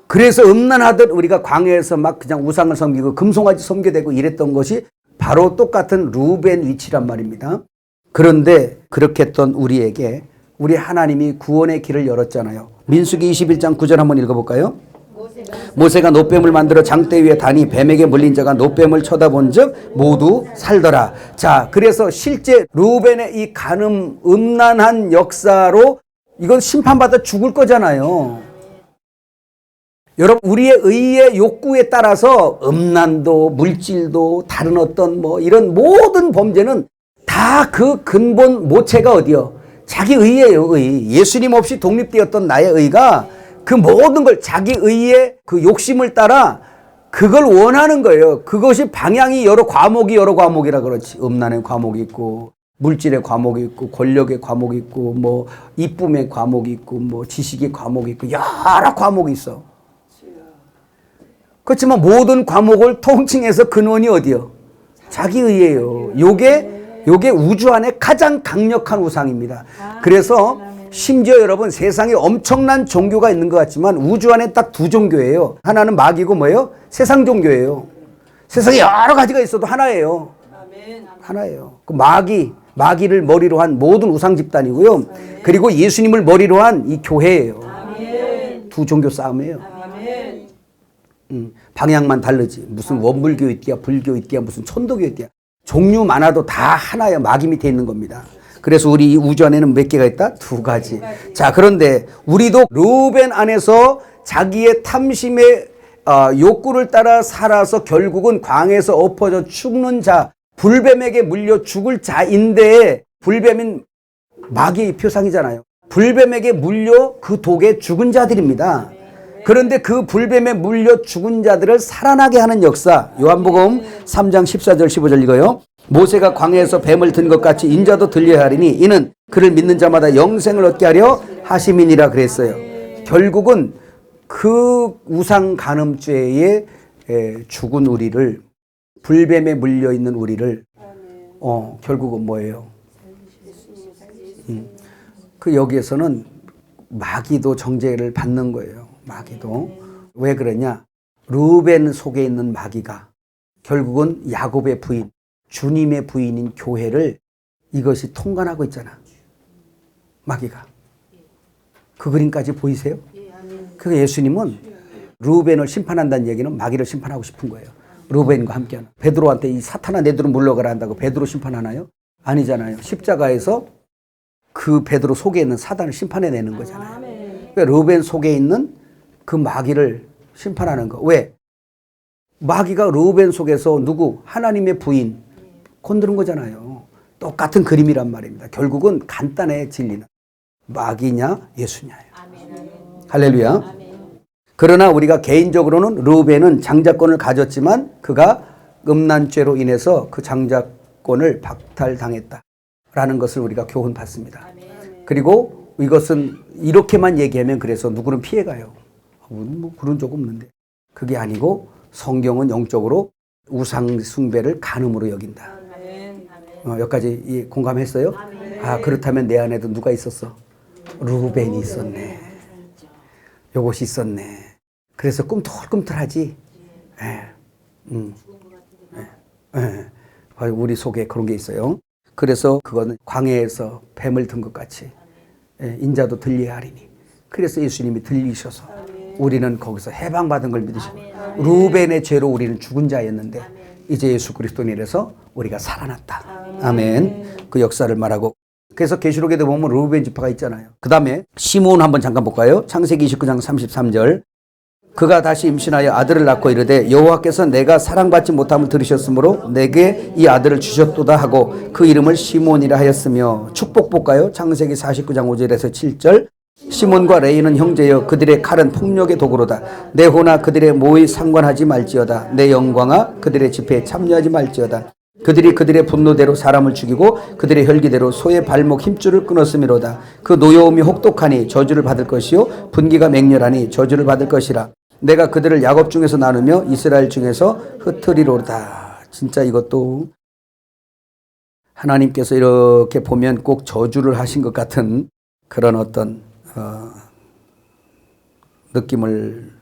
그래서 음란하듯 우리가 광야에서 막 그냥 우상을 섬기고 금송아지 섬겨대고 이랬던 것이 바로 똑같은 루벤 위치란 말입니다. 그런데 그렇게 했던 우리에게 우리 하나님이 구원의 길을 열었잖아요. 민수기 21장 9절 한번 읽어볼까요? 모세가 노뱀을 만들어 장대 위에 다니 뱀에게 물린 자가 노뱀을 쳐다본 즉 모두 살더라. 자, 그래서 실제 루벤의 이 간음 음란한 역사로 이건 심판받아 죽을 거잖아요. 여러분, 우리의 의의 욕구에 따라서 음란도 물질도 다른 어떤 뭐 이런 모든 범죄는 다 그 근본 모체가 어디요? 자기 의예요. 의. 예수님 없이 독립되었던 나의 의가 그 모든 걸 자기 의의 그 욕심을 따라 그걸 원하는 거예요. 그것이 방향이 여러 과목이라 그렇지. 음란의 과목이 있고 물질의 과목이 있고 권력의 과목이 있고 뭐 이쁨의 과목이 있고 뭐 지식의 과목이 있고 여러 과목이 있어. 그렇지만 모든 과목을 통칭해서 근원이 어디요? 자기 의예요. 요게 우주 안에 가장 강력한 우상입니다. 그래서 심지어 여러분 세상에 엄청난 종교가 있는 것 같지만 우주 안에 딱 두 종교예요. 하나는 마귀고 뭐예요? 세상 종교예요. 세상에 여러 가지가 있어도 하나예요. 하나예요. 그 마귀를 머리로 한 모든 우상 집단이고요. 그리고 예수님을 머리로 한 이 교회예요. 두 종교 싸움이에요. 방향만 다르지. 무슨 원불교 있디야, 불교 있디야, 무슨 천도교 있디야. 종류 많아도 다 하나예요. 마귀 밑에 있는 겁니다. 그래서 우리 우주 안에는 몇 개가 있다? 두 가지. 자, 그런데 우리도 루벤 안에서 자기의 탐심의 욕구를 따라 살아서 결국은 광에서 엎어져 죽는 자, 불뱀에게 물려 죽을 자인데 불뱀인 마귀의 표상이잖아요. 불뱀에게 물려 그 독에 죽은 자들입니다. 그런데 그 불뱀에 물려 죽은 자들을 살아나게 하는 역사. 요한복음 3장 14절 15절 읽어요. 모세가 광야에서 뱀을 든 것 같이 인자도 들려야 하리니 이는 그를 믿는 자마다 영생을 얻게 하려 하심이니라 그랬어요. 결국은 그 우상 간음죄에 죽은 우리를 불뱀에 물려 있는 우리를 결국은 뭐예요? 그 여기에서는 마귀도 정죄를 받는 거예요. 마귀도. 왜 그러냐? 루벤 속에 있는 마귀가 결국은 야곱의 부인, 주님의 부인인 교회를 이것이 통관하고 있잖아. 마귀가. 그 그림까지 보이세요? 그러니까 예수님은 루벤을 심판한다는 얘기는 마귀를 심판하고 싶은 거예요. 루벤과 함께하는. 베드로한테 이 사탄아 내두로 물러가라 한다고 베드로 심판하나요? 아니잖아요. 십자가에서 그 베드로 속에 있는 사단을 심판해내는 거잖아요. 그러니까 루벤 속에 있는 그 마귀를 심판하는 거. 왜? 마귀가 루벤 속에서 누구? 하나님의 부인 건드는 거잖아요. 똑같은 그림이란 말입니다. 결국은 간단해 진리는. 마귀냐 예수냐예요. 할렐루야. 그러나 우리가 개인적으로는 루벤은 장자권을 가졌지만 그가 음란죄로 인해서 그 장자권을 박탈당했다라는 것을 우리가 교훈 받습니다. 그리고 이것은 이렇게만 얘기하면 그래서 누구는 피해가요. 뭐 그런 적 없는데. 그게 아니고 성경은 영적으로 우상 숭배를 간음으로 여긴다. 여기까지 공감했어요? 아, 그렇다면 내 안에도 누가 있었어? 루벤이 있었네. 요것이 있었네. 그래서 꿈틀꿈틀하지. 우리 속에 그런 게 있어요. 그래서 그거는 광야에서 뱀을 든 것 같이 인자도 들려야 하리니. 그래서 예수님이 들리셔서 우리는 거기서 해방받은 걸 믿으시고 루벤의 죄로 우리는 죽은 자였는데 이제 예수 그리스도인 이래서 우리가 살아났다. 아멘. 그 역사를 말하고. 그래서 계시록에도 보면 르우벤 지파가 있잖아요. 그 다음에 시므온 한번 잠깐 볼까요? 창세기 29장 33절. 그가 다시 임신하여 아들을 낳고 이르되 여호와께서 내가 사랑받지 못함을 들으셨으므로 내게 이 아들을 주셨도다 하고 그 이름을 시므온이라 하였으며. 축복 볼까요? 창세기 49장 5절에서 7절. 시몬과 레이는 형제여 그들의 칼은 폭력의 도구로다. 내 호나 그들의 모에 상관하지 말지어다. 내 영광아 그들의 집회에 참여하지 말지어다. 그들이 그들의 분노대로 사람을 죽이고 그들의 혈기대로 소의 발목 힘줄을 끊었음이로다. 그 노여움이 혹독하니 저주를 받을 것이요 분기가 맹렬하니 저주를 받을 것이라. 내가 그들을 야곱 중에서 나누며 이스라엘 중에서 흩으리로다. 진짜 이것도 하나님께서 이렇게 보면 꼭 저주를 하신 것 같은 그런 어떤 느낌을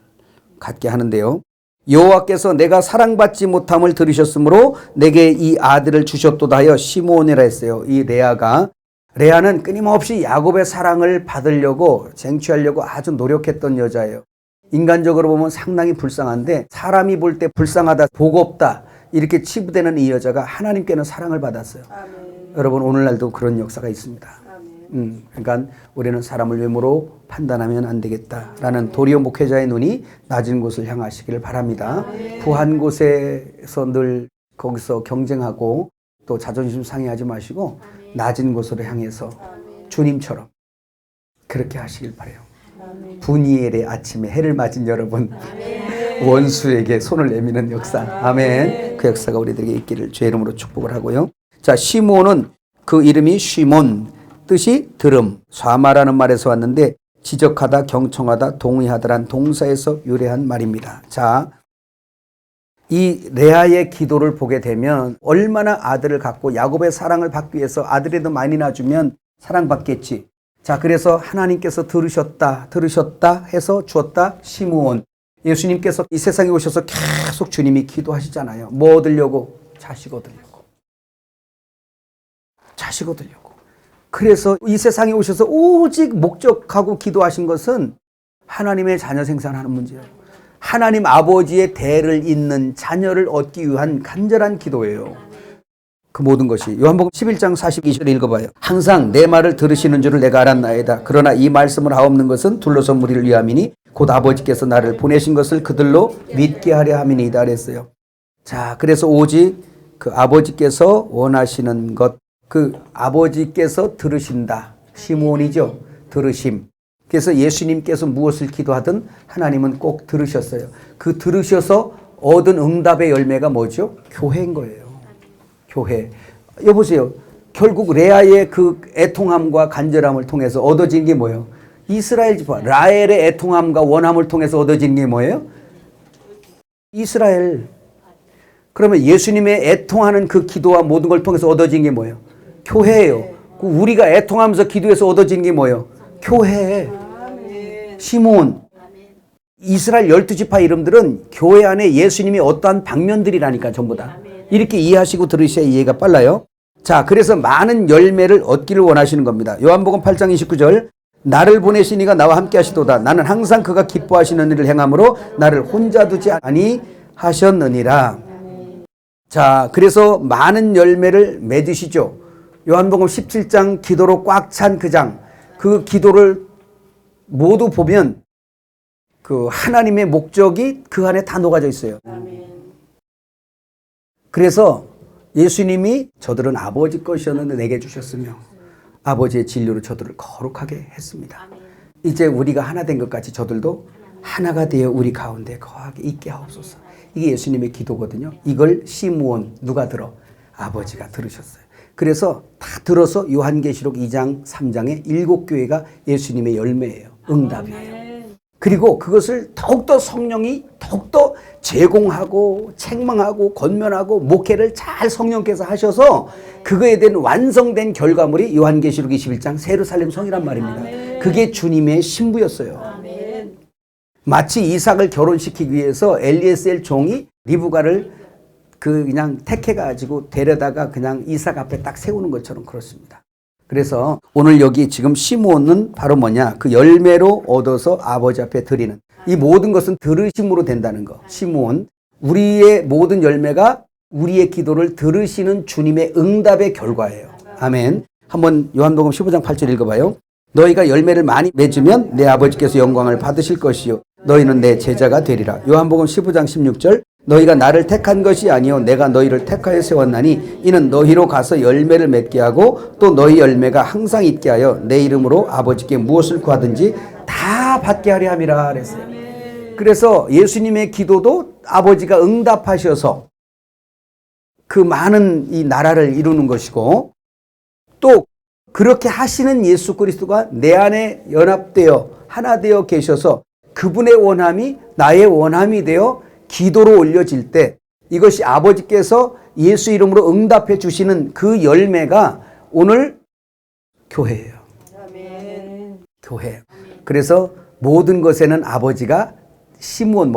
갖게 하는데요. 여호와께서 내가 사랑받지 못함을 들으셨으므로 내게 이 아들을 주셨도다 하여 시므온이라 했어요. 이 레아는 끊임없이 야곱의 사랑을 받으려고 쟁취하려고 아주 노력했던 여자예요. 인간적으로 보면 상당히 불쌍한데 사람이 볼 때 불쌍하다, 복없다 이렇게 치부되는 이 여자가 하나님께는 사랑을 받았어요. 아멘. 여러분 오늘날도 그런 역사가 있습니다. 그러니까 우리는 사람을 외모로 판단하면 안 되겠다라는 도리어 목회자의 눈이 낮은 곳을 향하시기를 바랍니다. 부한 곳에서 늘 거기서 경쟁하고 또 자존심 상해하지 마시고 낮은 곳으로 향해서 주님처럼 그렇게 하시길 바라요. 분이엘의 아침에 해를 맞은 여러분, 원수에게 손을 내미는 역사. 아멘. 그 역사가 우리들에게 있기를 주의 이름으로 축복을 하고요. 자, 시므온은 그 이름이 쉬몬, 뜻이 들음, 쏴마라는 말에서 왔는데 지적하다, 경청하다, 동의하다란 동사에서 유래한 말입니다. 자, 이 레아의 기도를 보게 되면 얼마나 아들을 갖고 야곱의 사랑을 받기 위해서 아들에도 많이 낳아주면 사랑받겠지. 자, 그래서 하나님께서 들으셨다 해서 주었다 시므온. 예수님께서 이 세상에 오셔서 계속 주님이 기도하시잖아요. 뭐 얻으려고? 자식 얻으려고. 자식 얻으려고. 그래서 이 세상에 오셔서 오직 목적하고 기도하신 것은 하나님의 자녀 생산하는 문제예요. 하나님 아버지의 대를 잇는 자녀를 얻기 위한 간절한 기도예요. 그 모든 것이 요한복음 11장 42절 읽어봐요. 항상 내 말을 들으시는 줄을 내가 알았나이다. 그러나 이 말씀을 하옵는 것은 둘러선 무리를 위함이니 곧 아버지께서 나를 보내신 것을 그들로 믿게 하려 함이니이다 그랬어요. 자, 그래서 오직 그 아버지께서 원하시는 것, 그 아버지께서 들으신다. 시므온이죠. 들으심. 그래서 예수님께서 무엇을 기도하든 하나님은 꼭 들으셨어요. 그 들으셔서 얻은 응답의 열매가 뭐죠? 교회인 거예요. 교회. 여보세요. 결국 레아의 그 애통함과 간절함을 통해서 얻어진 게 뭐예요? 이스라엘 지파. 라헬의 애통함과 원함을 통해서 얻어진 게 뭐예요? 이스라엘. 그러면 예수님의 애통하는 그 기도와 모든 걸 통해서 얻어진 게 뭐예요? 교회예요. 우리가 애통하면서 기도해서 얻어진 게 뭐예요? 교회. 시므온. 이스라엘 12지파 이름들은 교회 안에 예수님이 어떠한 방면들이라니까 전부 다. 이렇게 이해하시고 들으셔야 이해가 빨라요. 자, 그래서 많은 열매를 얻기를 원하시는 겁니다. 요한복음 8장 29절. 나를 보내신 이가 나와 함께 하시도다. 나는 항상 그가 기뻐하시는 일을 행함으로 나를 혼자 두지 아니하셨느니라. 자, 그래서 많은 열매를 맺으시죠. 요한복음 17장 기도로 꽉 찬 그 장. 그 기도를 모두 보면 그 하나님의 목적이 그 안에 다 녹아져 있어요. 그래서 예수님이 저들은 아버지 것이었는데 내게 주셨으며 아버지의 진료로 저들을 거룩하게 했습니다. 이제 우리가 하나 된 것 같이 저들도 하나가 되어 우리 가운데 거하게 있게 하옵소서. 이게 예수님의 기도거든요. 이걸 시므온 누가 들어? 아버지가 들으셨어요. 그래서 다 들어서 요한계시록 2장 3장의 7교회가 예수님의 열매예요. 응답이에요. 그리고 그것을 더욱더 성령이 더욱더 제공하고 책망하고 권면하고 목회를 잘 성령께서 하셔서 그거에 대한 완성된 결과물이 요한계시록 21장 예루살렘 성이란 말입니다. 그게 주님의 신부였어요. 마치 이삭을 결혼시키기 위해서 엘리에셀 종이 리브가를 그냥 택해가지고 데려다가 그냥 이삭 앞에 딱 세우는 것처럼 그렇습니다. 그래서 오늘 여기 지금 시므온은 바로 뭐냐? 그 열매로 얻어서 아버지 앞에 드리는 이 모든 것은 들으심으로 된다는 거. 시므온, 우리의 모든 열매가 우리의 기도를 들으시는 주님의 응답의 결과예요. 아멘. 한번 요한복음 15장 8절 읽어봐요. 너희가 열매를 많이 맺으면 내 아버지께서 영광을 받으실 것이요 너희는 내 제자가 되리라. 요한복음 15장 16절 너희가 나를 택한 것이 아니요 내가 너희를 택하여 세웠나니 이는 너희로 가서 열매를 맺게 하고 또 너희 열매가 항상 있게 하여 내 이름으로 아버지께 무엇을 구하든지 다 받게 하려 함이라 그랬어요. 그래서 예수님의 기도도 아버지가 응답하셔서 그 많은 이 나라를 이루는 것이고 또 그렇게 하시는 예수 그리스도가 내 안에 연합되어 하나 되어 계셔서 그분의 원함이 나의 원함이 되어 기도로 올려질 때 이것이 아버지께서 예수 이름으로 응답해 주시는 그 열매가 오늘 교회예요. 아멘. 교회. 그래서 모든 것에는 아버지가 시몬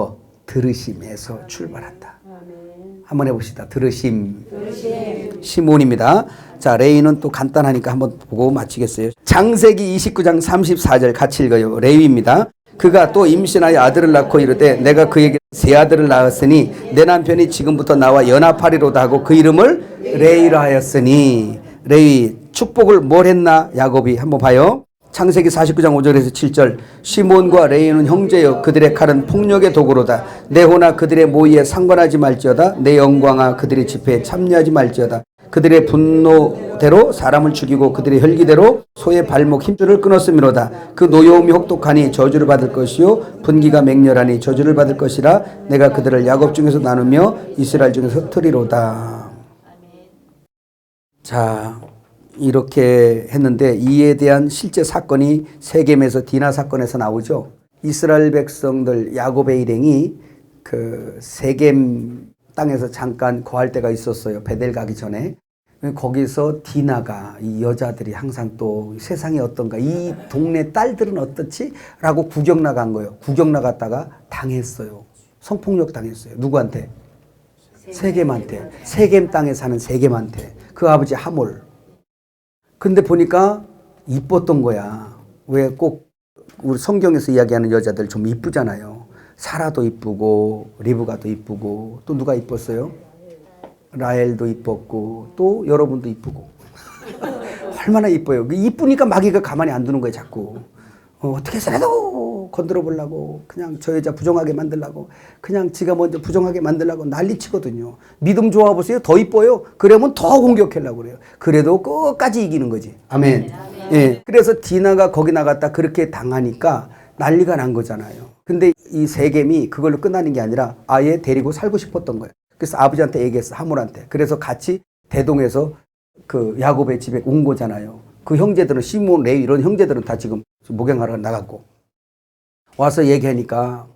들으심에서 출발한다. 아멘. 한번 해봅시다. 들으심. 시몬입니다. 자, 레위는 또 간단하니까 한번 보고 마치겠어요. 창세기 29장 34절 같이 읽어요. 레위입니다. 그가 또 임신하여 아들을 낳고 이르되 내가 그에게 세 아들을 낳았으니 내 남편이 지금부터 나와 연합하리로다 하고 그 이름을 레위라 하였으니 레위 축복을 뭘 했나 야곱이 한번 봐요. 창세기 49장 5절에서 7절 시몬과 레위는 형제여 그들의 칼은 폭력의 도구로다. 내 호나 그들의 모의에 상관하지 말지어다. 내 영광아 그들의 집회에 참여하지 말지어다. 그들의 분노대로 사람을 죽이고 그들의 혈기대로 소의 발목 힘줄을 끊었음이로다. 그 노여움이 혹독하니 저주를 받을 것이요 분기가 맹렬하니 저주를 받을 것이라. 내가 그들을 야곱 중에서 나누며 이스라엘 중에서 흩으리로다. 자, 이렇게 했는데 이에 대한 실제 사건이 세겜에서 디나 사건에서 나오죠. 이스라엘 백성들 야곱의 일행이 그 세겜 땅에서 잠깐 거할 때가 있었어요. 베델 가기 전에. 거기서 디나가 이 여자들이 항상 또 세상이 어떤가 이 동네 딸들은 어떻지? 라고 구경 나간 거예요. 구경 나갔다가 당했어요. 성폭력 당했어요. 누구한테? 세겜한테. 세겜 땅에 사는 세겜한테. 그 아버지 하몰. 근데 보니까 이뻤던 거야. 왜 꼭 우리 성경에서 이야기하는 여자들 좀 이쁘잖아요. 사라도 이쁘고 리브가도 이쁘고 또 누가 이뻤어요? 라헬도 이뻤고 또 여러분도 이쁘고 얼마나 이뻐요. 이쁘니까 마귀가 가만히 안 두는 거예요. 자꾸 어떻게 해서라도 건드려 보려고 그냥 저 여자 부정하게 만들려고 그냥 지가 먼저 부정하게 만들려고 난리치거든요. 믿음 좋아 보세요. 더 이뻐요. 그러면 더 공격하려고 그래요. 그래도 끝까지 이기는 거지. 아멘. 예. 그래서 디나가 거기 나갔다 그렇게 당하니까 난리가 난 거잖아요. 근데 이 세겜이 그걸로 끝나는 게 아니라 아예 데리고 살고 싶었던 거예요. 그래서 아버지한테 얘기했어. 하몰한테. 그래서 같이 대동해서 그 야곱의 집에 온 거잖아요. 그 형제들은 시몬, 레위 이런 형제들은 다 지금 목양하러 나갔고 와서 얘기하니까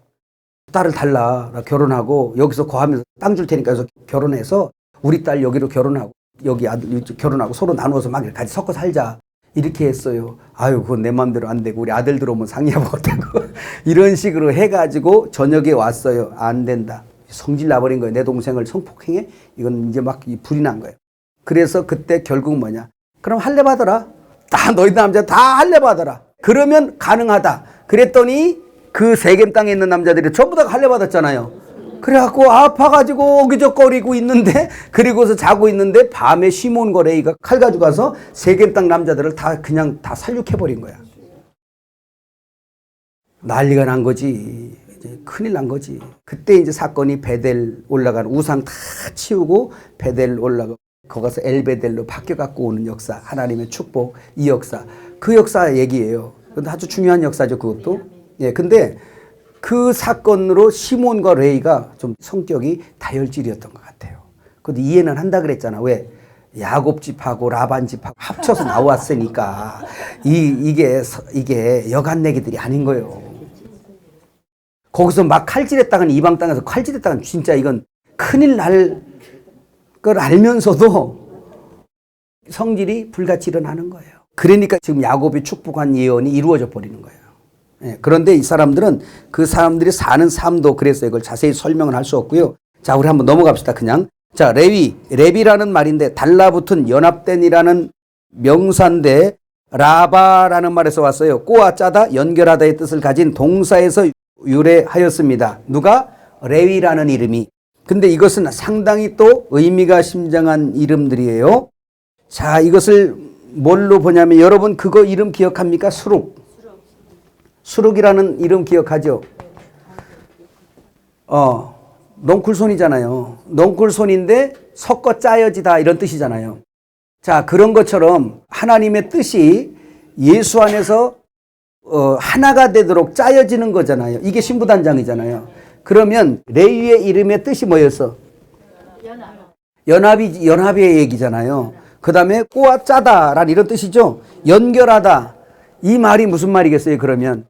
딸을 달라. 나 결혼하고 여기서 거하면서 땅 줄 테니까 여기서 결혼해서 우리 딸 여기로 결혼하고 여기 아들 결혼하고 서로 나누어서 막 같이 섞어 살자. 이렇게 했어요. 아유, 그건 내 마음대로 안 되고 우리 아들 들어오면 상의해보겠다고 이런 식으로 해가지고 저녁에 왔어요. 안 된다. 성질 나버린 거예요. 내 동생을 성폭행해? 이건 이제 막 불이 난 거예요. 그래서 그때 결국 뭐냐? 그럼 할례 받아라. 다 너희 남자 다 할례 받아라. 그러면 가능하다. 그랬더니 그 세겜 땅에 있는 남자들이 전부 다 할례 받았잖아요. 그래갖고 아파가지고 어기적거리고 있는데 그리고서 자고 있는데 밤에 시몬과 레위가 칼 가지고 가서 세겜 땅 남자들을 다 그냥 다 살육해버린 거야. 난리가 난 거지. 이제 큰일 난 거지. 그때 이제 사건이 베델 올라가는 우상 다 치우고 베델 올라가 거기서 엘베델로 바뀌어갖고 오는 역사, 하나님의 축복, 이 역사, 그 역사 얘기예요. 근데 아주 중요한 역사죠, 그것도. 예, 근데 그 사건으로 시몬과 레위가 좀 성격이 다혈질이었던 것 같아요. 근데 이해는 한다 그랬잖아. 왜? 야곱 집하고 라반 집하고 합쳐서 나왔으니까 이게 여간내기들이 아닌 거예요. 거기서 막 칼질했다간 이방 땅에서 칼질했다간 진짜 이건 큰일 날 걸 알면서도 성질이 불같이 일어나는 거예요. 그러니까 지금 야곱이 축복한 예언이 이루어져 버리는 거예요. 예, 그런데 이 사람들은 그 사람들이 사는 삶도 그래서 이걸 자세히 설명은 할 수 없고요. 자, 우리 한번 넘어갑시다. 그냥. 자, 레비라는 말인데 달라붙은 연합된이라는 명사인데 라바라는 말에서 왔어요. 꼬아 짜다 연결하다의 뜻을 가진 동사에서 유래하였습니다. 누가? 레위라는 이름이. 근데 이것은 상당히 또 의미가 심장한 이름들이에요. 자, 이것을 뭘로 보냐면 여러분 그거 이름 기억합니까? 수룩. 수룩이라는 이름 기억하죠? 넝쿨손이잖아요. 넝쿨손인데 섞어 짜여지다 이런 뜻이잖아요. 자, 그런 것처럼 하나님의 뜻이 예수 안에서 하나가 되도록 짜여지는 거잖아요. 이게 신부단장이잖아요. 그러면 레위의 이름의 뜻이 뭐였어? 연합의 얘기잖아요. 그 다음에 꼬아 짜다라는 이런 뜻이죠. 연결하다. 이 말이 무슨 말이겠어요? 그러면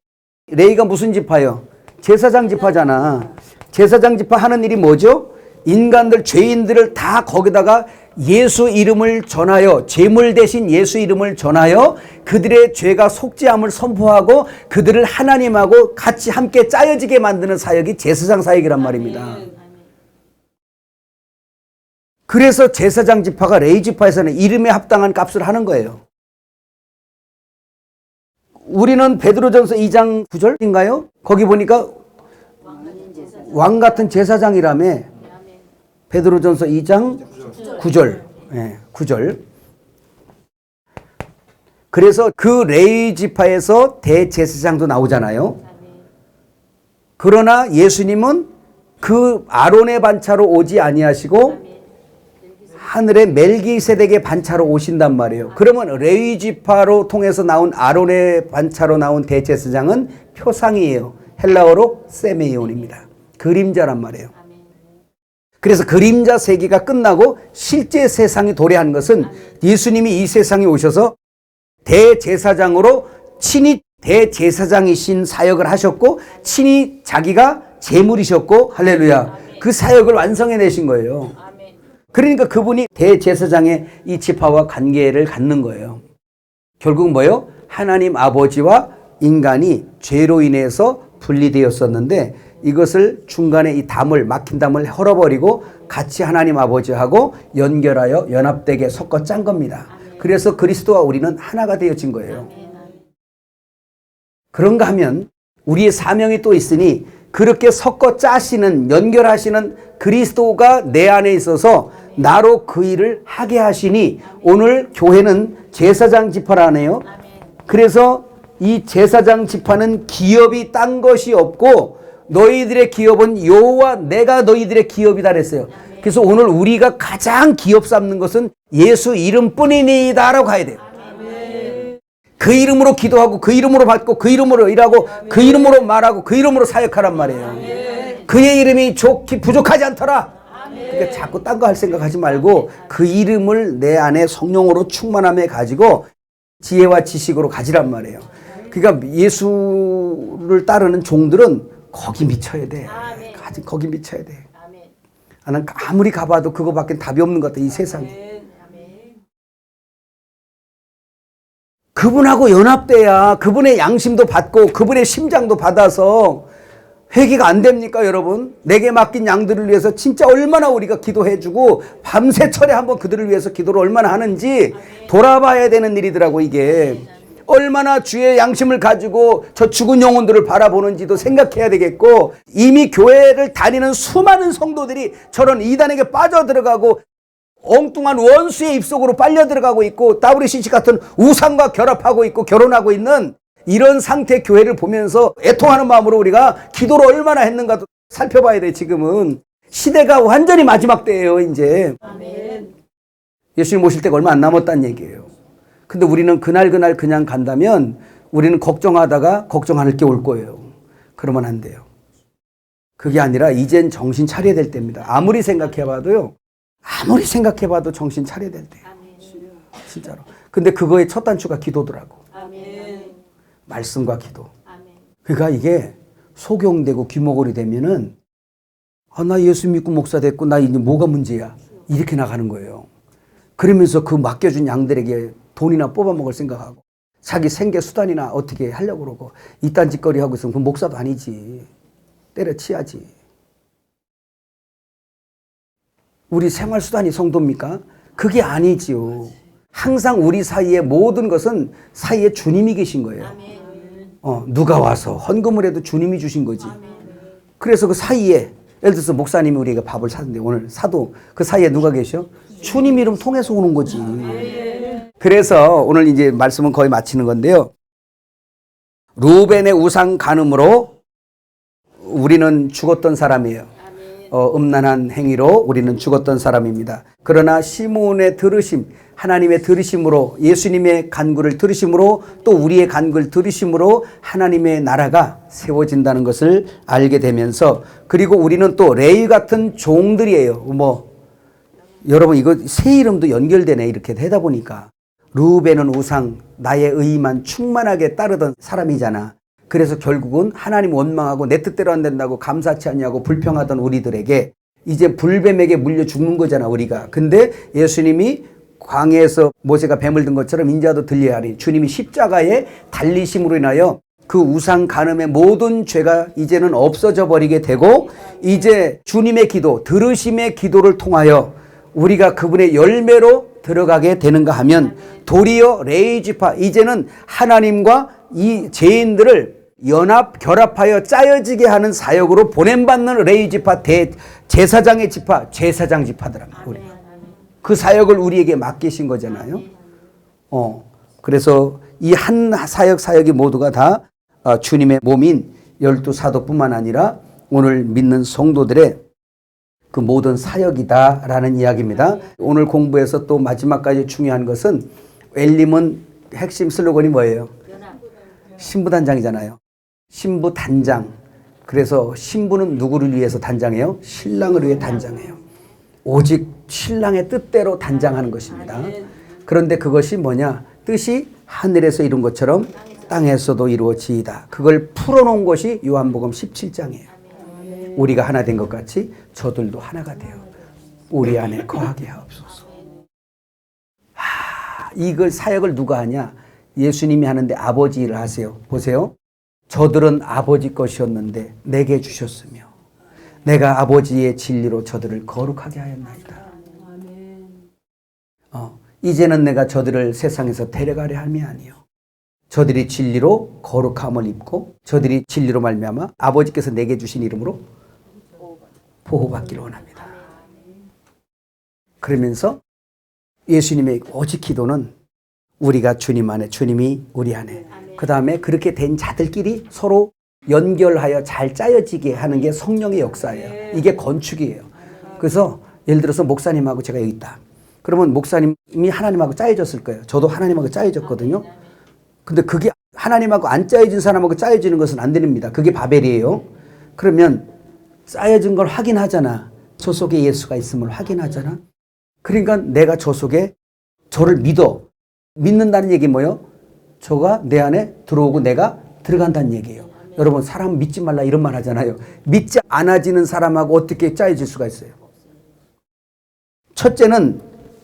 레위가 무슨 지파요? 제사장 지파잖아. 제사장 지파 하는 일이 뭐죠? 인간들, 죄인들을 다 거기다가 예수 이름을 전하여, 제물 대신 예수 이름을 전하여 그들의 죄가 속죄함을 선포하고 그들을 하나님하고 같이 함께 짜여지게 만드는 사역이 제사장 사역이란 말입니다. 그래서 제사장 지파가 레위 지파에서는 이름에 합당한 값을 하는 거예요. 우리는 베드로전서 2장 9절인가요? 거기 보니까 왕 같은 제사장이라며. 베드로전서 2장 9절. 네, 9절. 그래서 그 레위 지파에서 대제사장도 나오잖아요. 그러나 예수님은 그 아론의 반차로 오지 아니하시고 하늘의 멜기세덱의 반차로 오신단 말이에요. 그러면 레위 지파로 통해서 나온 아론의 반차로 나온 대제사장은 표상이에요. 헬라어로 세메이온입니다. 그림자란 말이에요. 그래서 그림자 세기가 끝나고 실제 세상이 도래한 것은 예수님이 이 세상에 오셔서 대제사장으로 친히 대제사장이신 사역을 하셨고 친히 자기가 제물이셨고 할렐루야. 그 사역을 완성해내신 거예요. 그러니까 그분이 대제사장의 이 지파와 관계를 갖는 거예요. 결국 뭐예요? 하나님 아버지와 인간이 죄로 인해서 분리되었었는데 이것을 중간에 이 담을, 막힌 담을 헐어버리고 같이 하나님 아버지하고 연결하여 연합되게 섞어 짠 겁니다. 그래서 그리스도와 우리는 하나가 되어진 거예요. 그런가 하면 우리의 사명이 또 있으니 그렇게 섞어 짜시는, 연결하시는 그리스도가 내 안에 있어서 나로 그 일을 하게 하시니 오늘 교회는 제사장 지파라네요. 그래서 이 제사장 지파는 기업이 딴 것이 없고 너희들의 기업은 여호와 내가 너희들의 기업이다 그랬어요. 그래서 오늘 우리가 가장 기업 삼는 것은 예수 이름뿐이니이다 라고 가야 돼요. 그 이름으로 기도하고 그 이름으로 받고 그 이름으로 일하고 그 이름으로 말하고 그 이름으로 사역하란 말이에요. 그의 이름이 좋기 부족하지 않더라. 그러니까 자꾸 딴 거 할 생각하지 말고 그 이름을 내 안에 성령으로 충만함에 가지고 지혜와 지식으로 가지란 말이에요. 그러니까 예수를 따르는 종들은 거기 미쳐야 돼. 거기 미쳐야 돼. 나는 아무리 가봐도 그거밖에 답이 없는 것 같아, 이 세상에. 그분하고 연합돼야 그분의 양심도 받고 그분의 심장도 받아서 회개가 안 됩니까, 여러분? 내게 맡긴 양들을 위해서 진짜 얼마나 우리가 기도해주고 밤새 철에 한번 그들을 위해서 기도를 얼마나 하는지 돌아봐야 되는 일이더라고, 이게. 얼마나 주의 양심을 가지고 저 죽은 영혼들을 바라보는지도 생각해야 되겠고, 이미 교회를 다니는 수많은 성도들이 저런 이단에게 빠져들어가고 엉뚱한 원수의 입속으로 빨려 들어가고 있고 WCC 같은 우상과 결합하고 있고 결혼하고 있는 이런 상태 교회를 보면서 애통하는 마음으로 우리가 기도를 얼마나 했는가도 살펴봐야 돼. 지금은 시대가 완전히 마지막 때예요, 이제. 아멘. 예수님 오실 때가 얼마 안 남았다는 얘기예요. 근데 우리는 그날 그냥 간다면 우리는 걱정하다가 걱정 않을 게 올 거예요. 그러면 안 돼요. 그게 아니라 이젠 정신 차려야 될 때입니다. 아무리 생각해봐도 정신 차려야 될 때예요. 진짜로. 근데 그거의 첫 단추가 기도더라고. 말씀과 기도. 그러니까 이게 소경되고 귀머거리 되면은 나 예수 믿고 목사 됐고 나 이제 뭐가 문제야 이렇게 나가는 거예요. 그러면서 그 맡겨준 양들에게 돈이나 뽑아먹을 생각하고 자기 생계 수단이나 어떻게 하려고 그러고 이딴 짓거리 하고 있으면 그 목사도 아니지. 때려치야지. 우리 생활 수단이 성도입니까? 그게 아니지요. 항상 우리 사이의 모든 것은 사이에 주님이 계신 거예요. 누가 와서 헌금을 해도 주님이 주신 거지. 그래서 그 사이에 예를 들어서 목사님이 우리에게 밥을 사는데 오늘 사도 그 사이에 누가 계셔? 주님 이름 통해서 오는 거지. 그래서 오늘 이제 말씀은 거의 마치는 건데요. 루벤의 우상 간음으로 우리는 죽었던 사람이에요. 음란한 행위로 우리는 죽었던 사람입니다. 그러나 시몬의 들으심, 하나님의 들으심으로, 예수님의 간구를 들으심으로, 또 우리의 간구를 들으심으로 하나님의 나라가 세워진다는 것을 알게 되면서, 그리고 우리는 또 레위 같은 종들이에요. 여러분 이거 새 이름도 연결되네. 이렇게 되다 보니까 루벤은 우상, 나의 의만 충만하게 따르던 사람이잖아. 그래서 결국은 하나님 원망하고 내 뜻대로 안 된다고 감사치 않냐고 불평하던 우리들에게 이제 불뱀에게 물려 죽는 거잖아, 우리가. 근데 예수님이 광야에서 모세가 뱀을 든 것처럼 인자도 들려야 하니 주님이 십자가에 달리심으로 인하여 그 우상 간음의 모든 죄가 이제는 없어져 버리게 되고, 이제 주님의 기도, 들으심의 기도를 통하여 우리가 그분의 열매로 들어가게 되는가 하면, 도리어 레위 지파, 이제는 하나님과 이 죄인들을 결합하여 짜여지게 하는 사역으로 보냄받는 레위 지파, 제사장의 지파, 제사장 지파더랍니다. 그 사역을 우리에게 맡기신 거잖아요. 그래서 이 한 사역이 모두가 다 주님의 몸인 12사도뿐만 아니라 오늘 믿는 성도들의 그 모든 사역이다라는 이야기입니다. 오늘 공부에서 또 마지막까지 중요한 것은, 엘림은 핵심 슬로건이 뭐예요? 신부단장이잖아요. 신부단장. 그래서 신부는 누구를 위해서 단장해요? 신랑을 위해 단장해요. 오직 신랑의 뜻대로 단장하는 것입니다. 그런데 그것이 뭐냐? 뜻이 하늘에서 이룬 것처럼 땅에서도 이루어지이다. 그걸 풀어놓은 것이 요한복음 17장이에요. 우리가 하나 된 것 같이 저들도 하나가 되어 우리 안에 거하게 하옵소서. 이걸 사역을 누가 하냐? 예수님이 하는데 아버지 일을 하세요. 보세요. 저들은 아버지 것이었는데 내게 주셨으며 내가 아버지의 진리로 저들을 거룩하게 하였나이다. 이제는 내가 저들을 세상에서 데려가려 함이 아니요, 저들이 진리로 거룩함을 입고 저들이 진리로 말미암아 아버지께서 내게 주신 이름으로 보호받기를 원합니다. 그러면서 예수님의 오직 기도는 우리가 주님 안에, 주님이 우리 안에, 그 다음에 그렇게 된 자들끼리 서로 연결하여 잘 짜여지게 하는 게 성령의 역사예요. 이게 건축이에요. 그래서 예를 들어서 목사님하고 제가 여기 있다. 그러면 목사님이 하나님하고 짜여졌을 거예요. 저도 하나님하고 짜여졌거든요. 근데 그게 하나님하고 안 짜여진 사람하고 짜여지는 것은 안 됩니다. 그게 바벨이에요. 그러면 짜여진 걸 확인하잖아. 저 속에 예수가 있음을 확인하잖아. 그러니까 내가 저 속에 저를 믿는다는 얘기 뭐예요? 저가 내 안에 들어오고 내가 들어간다는 얘기예요. 여러분, 사람 믿지 말라 이런 말 하잖아요. 믿지 않아지는 사람하고 어떻게 짜여질 수가 있어요? 첫째는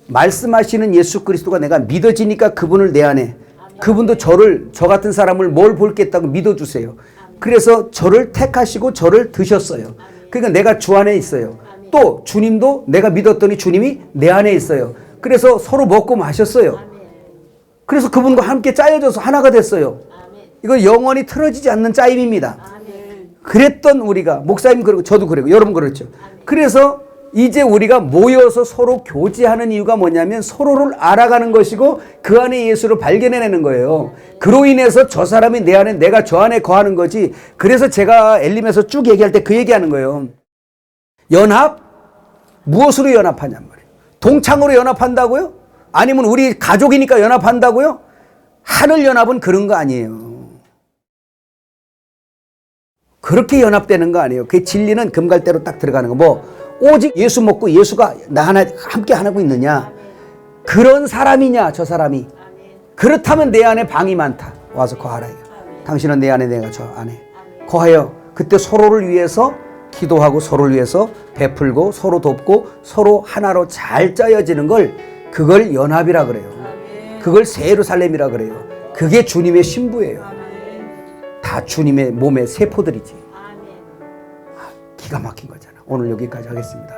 말씀하시는 예수 그리스도가 내가 믿어지니까 그분을 내 안에, 그분도 저 같은 사람을 뭘 볼겠다고 믿어주세요. 그래서 저를 택하시고 저를 드셨어요. 그러니까 내가 주 안에 있어요. 또 주님도 내가 믿었더니 주님이 내 안에 있어요. 그래서 서로 먹고 마셨어요. 그래서 그분과 함께 짜여져서 하나가 됐어요. 이거 영원히 틀어지지 않는 짜임입니다. 그랬던 우리가, 목사님 그러고 저도 그러고 여러분 그렇죠. 그래서 이제 우리가 모여서 서로 교제하는 이유가 뭐냐면 서로를 알아가는 것이고 그 안에 예수를 발견해내는 거예요. 그로 인해서 저 사람이 내 안에, 내가 저 안에 거하는 거지. 그래서 제가 엘림에서 쭉 얘기할 때 그 얘기하는 거예요. 연합? 무엇으로 연합하냔 말이에요. 동창으로 연합한다고요? 아니면 우리 가족이니까 연합한다고요? 하늘 연합은 그런 거 아니에요. 그렇게 연합되는 거 아니에요. 그 진리는 금갈대로 딱 들어가는 거. 오직 예수 먹고 예수가 나 하나 함께 안 하고 있느냐? 그런 사람이냐, 저 사람이? 그렇다면 내 안에 방이 많다. 와서 거하라. 당신은 내 안에, 내가 저 안에 거하여 그때 서로를 위해서 기도하고 서로를 위해서 베풀고 서로 돕고 서로 하나로 잘 짜여지는 걸, 그걸 연합이라 그래요. 그걸 새 예루살렘이라 그래요. 그게 주님의 신부예요. 다 주님의 몸의 세포들이지. 기가 막힌 거잖아. 오늘 여기까지 하겠습니다.